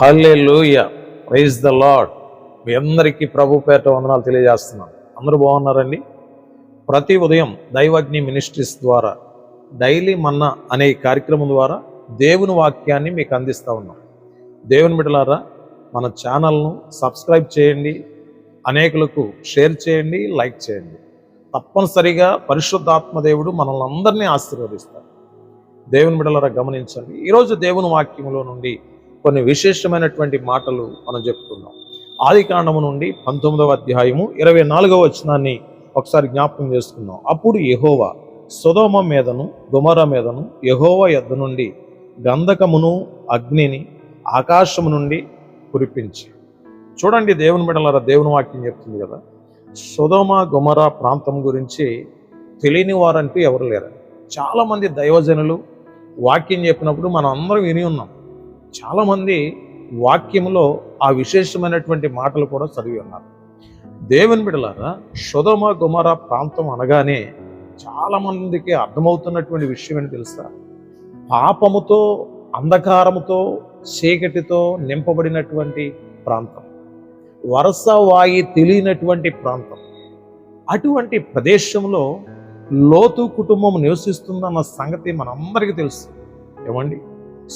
Hallelujah, praise the Lord. మీ అందరికీ ప్రభు పేరిట వందనాలు తెలియజేస్తున్నాను. అందరూ బాగున్నారండి? ప్రతి ఉదయం దైవజ్ఞ మినిస్ట్రీస్ ద్వారా డైలీ మన్నా అనే కార్యక్రమం ద్వారా దేవుని వాక్యాన్ని మీకు అందిస్తూ ఉన్నాం. దేవుని బిడ్డలారా, మన ఛానల్ను సబ్స్క్రైబ్ చేయండి, అనేకులకు షేర్ చేయండి, లైక్ చేయండి. తప్పనిసరిగా పరిశుద్ధాత్మ దేవుడు మనల్ని అందరినీ ఆశీర్వదిస్తారు. దేవుని బిడ్డలారా గమనించండి, ఈరోజు దేవుని వాక్యంలో నుండి కొన్ని విశేషమైనటువంటి మాటలు మనం చెప్పుకుందాం. ఆదికాండము నుండి 19వ అధ్యాయము 24వ వచనాన్ని ఒకసారి జ్ఞాపకం చేసుకుందాం. అప్పుడు యెహోవా సొదొమ మీదను గొమొర్రా మీదను యెహోవా యొద్ద నుండి గంధకమును అగ్నిని ఆకాశము నుండి కురిపించి. చూడండి దేవుని బిడ్డలారా, దేవుని వాక్యం చెప్తుంది కదా, సొదొమ గొమొర్రా ప్రాంతం గురించి తెలియని వారంటూ ఎవరు లేరు. చాలామంది దైవజనులు వాక్యం చెప్పినప్పుడు మనం అందరం విని ఉన్నాం. చాలామంది వాక్యంలో ఆ విశేషమైనటువంటి మాటలు కూడా చదివి ఉన్నారు. దేవుని బిడ్డలారా, సొదొమ గొమొర్రా ప్రాంతం అనగానే చాలామందికి అర్థమవుతున్నటువంటి విషయం ఏంటి తెలుసా? పాపముతో, అంధకారముతో, చీకటితో నింపబడినటువంటి ప్రాంతం, వరుస వాయి తెలియనటువంటి ప్రాంతం. అటువంటి ప్రదేశంలో లోతు కుటుంబం నివసిస్తుందన్న సంగతి మనందరికీ తెలుసు. ఏమండి,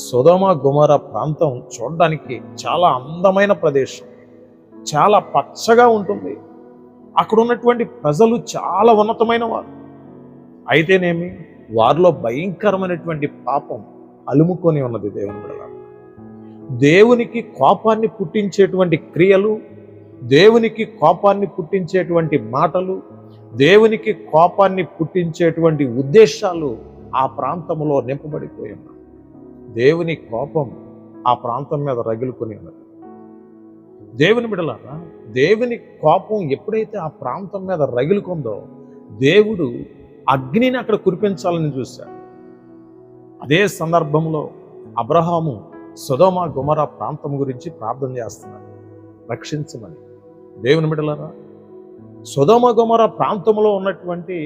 సొదొమ గొమొర్రా ప్రాంతం చూడడానికి చాలా అందమైన ప్రదేశం, చాలా పచ్చగా ఉంటుంది. అక్కడ ఉన్నటువంటి ప్రజలు చాలా ఉన్నతమైన వారు. అయితేనేమి, వారిలో భయంకరమైనటువంటి పాపం అలుముకొని ఉన్నది. దేవుని బిడ్డలారా, దేవునికి కోపాన్ని పుట్టించేటువంటి క్రియలు, దేవునికి కోపాన్ని పుట్టించేటువంటి మాటలు, దేవునికి కోపాన్ని పుట్టించేటువంటి ఉద్దేశాలు ఆ ప్రాంతంలో నింపబడిపోయి ఉన్నాయి. దేవుని కోపం ఆ ప్రాంతం మీద రగులుకొని ఉన్నది. దేవుని బిడ్డలారా, దేవుని కోపం ఎప్పుడైతే ఆ ప్రాంతం మీద రగులుకుందో, దేవుడు అగ్నిని అక్కడ కురిపించాలని చూశాడు. అదే సందర్భంలో అబ్రహాము సొదొమ గొమొర్రా ప్రాంతం గురించి ప్రార్థన చేస్తున్నాడు, రక్షించమని. దేవుని బిడ్డలారా, సొదొమ గొమొర్రా ప్రాంతంలో ఉన్నటువంటి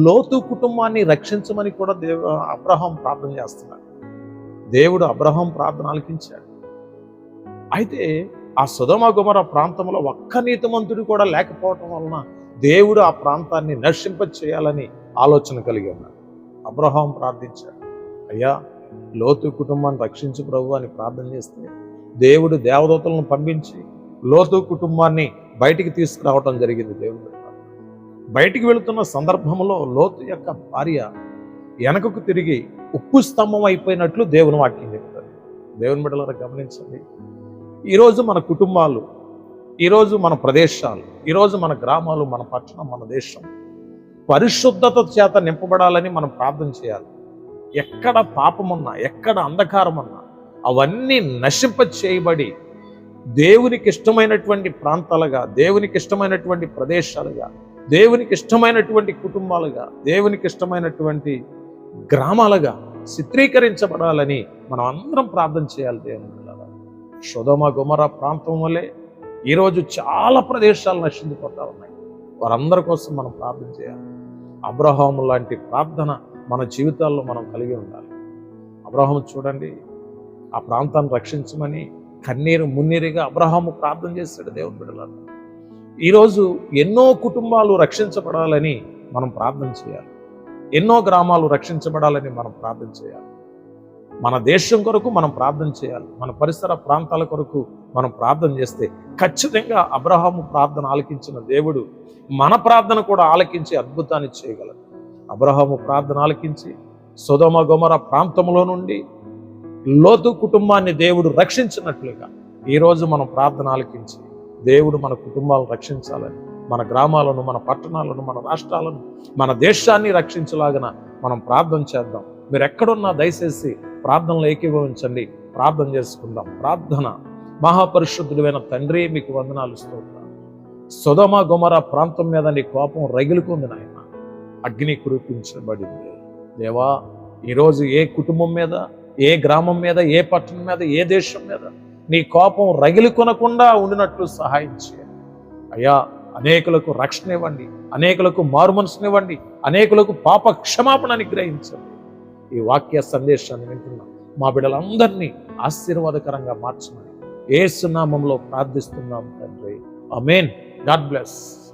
లోతు కుటుంబాన్ని రక్షించమని కూడా అబ్రహాం ప్రార్థన చేస్తున్నాడు. దేవుడు అబ్రహాం ప్రార్థన ఆలకించాడు. అయితే ఆ సొదొమ గొమొర్రా ప్రాంతంలో ఒక్క నీతిమంతుడు కూడా లేకపోవటం వలన దేవుడు ఆ ప్రాంతాన్ని నశింప చేయాలని ఆలోచన కలిగి ఉన్నాడు. అబ్రహాం ప్రార్థించాడు, అయ్యా లోతు కుటుంబాన్ని రక్షించు ప్రభు అని ప్రార్థన చేస్తే దేవుడు దేవదూతలను పంపించి లోతు కుటుంబాన్ని బయటికి తీసుకురావటం జరిగింది. దేవుడు బయటికి వెళుతున్న సందర్భంలో లోతు యొక్క భార్య వెనకకు తిరిగి ఉప్పు స్తంభం అయిపోయినట్లు దేవుని వాక్యం చెప్తారు. దేవుని బిడ్డలారా గమనించండి, ఈరోజు మన కుటుంబాలు, ఈరోజు మన ప్రదేశాలు, ఈరోజు మన గ్రామాలు, మన పట్టణం, మన దేశం పరిశుద్ధత చేత నింపబడాలని మనం ప్రార్థన చేయాలి. ఎక్కడ పాపమున్నా, ఎక్కడ అంధకారం ఉన్నా అవన్నీ నశింప చేయబడి దేవునికి ఇష్టమైనటువంటి ప్రాంతాలుగా, దేవునికి ఇష్టమైనటువంటి ప్రదేశాలుగా, దేవునికి ఇష్టమైనటువంటి కుటుంబాలుగా, దేవునికి ఇష్టమైనటువంటి గ్రామాలుగా చిత్రీకరించబడాలని మనం అందరం ప్రార్థన చేయాలి. దేవుని బిడ్డలారా, సొదొమ గొమొర్రా ప్రాంతం వల్లే ఈరోజు చాలా ప్రదేశాలు నశించిపోతా ఉన్నాయి. వారందరి కోసం మనం ప్రార్థన చేయాలి. అబ్రహాము లాంటి ప్రార్థన మన జీవితాల్లో మనం కలిగి ఉండాలి. అబ్రహాము చూడండి, ఆ ప్రాంతాన్ని రక్షించమని కన్నీరు మున్నీరుగా అబ్రహాము ప్రార్థన చేశాడు. దేవుని బిడ్డలారా, ఈరోజు ఎన్నో కుటుంబాలు రక్షించబడాలని మనం ప్రార్థన చేయాలి. ఎన్నో గ్రామాలు రక్షించబడాలని మనం ప్రార్థన చేయాలి. మన దేశం కొరకు మనం ప్రార్థన చేయాలి. మన పరిసర ప్రాంతాల కొరకు మనం ప్రార్థన చేస్తే ఖచ్చితంగా అబ్రహాము ప్రార్థన ఆలకించిన దేవుడు మన ప్రార్థన కూడా ఆలకించి అద్భుతాన్ని చేయగలడు. అబ్రహాము ప్రార్థన ఆలకించి సొదొమ గొమొర్రా ప్రాంతంలో నుండి లోతు కుటుంబాన్ని దేవుడు రక్షించినట్లుగా ఈరోజు మనం ప్రార్థన ఆలకించి దేవుడు మన కుటుంబాలను రక్షించాలని, మన గ్రామాలను, మన పట్టణాలను, మన రాష్ట్రాలను, మన దేశాన్ని రక్షించలాగన మనం ప్రార్థన చేద్దాం. మీరు ఎక్కడున్నా దయచేసి ప్రార్థనలో ఏకీభవించండి, ప్రార్థన చేసుకుందాం. ప్రార్థన. మహాపరిశుద్ధుడైన తండ్రి, మీకు వందనాలు, స్తోత్రాలు. సొదొమ గొమొర్రా ప్రాంతం మీద నీ కోపం రగిలుకుంది నాయన, అగ్ని కురిపించబడింది. దేవా, ఈరోజు ఏ కుటుంబం మీద, ఏ గ్రామం మీద, ఏ పట్టణం మీద, ఏ దేశం మీద నీ కోపం రగిలికొనకుండా ఉండినట్లు సహాయం చేయండి అయ్యా. అనేకులకు రక్షణ ఇవ్వండి, అనేకులకు మారు మనసునివ్వండి, అనేకులకు పాప క్షమాపణ అనుగ్రహించండి. ఈ వాక్య సందేశాన్ని వింటున్నాం మా బిడ్డలందరినీ ఆశీర్వాదకరంగా మార్చమని యేసు నామములో ప్రార్థిస్తున్నాం తండ్రి. ఆమేన్. God bless.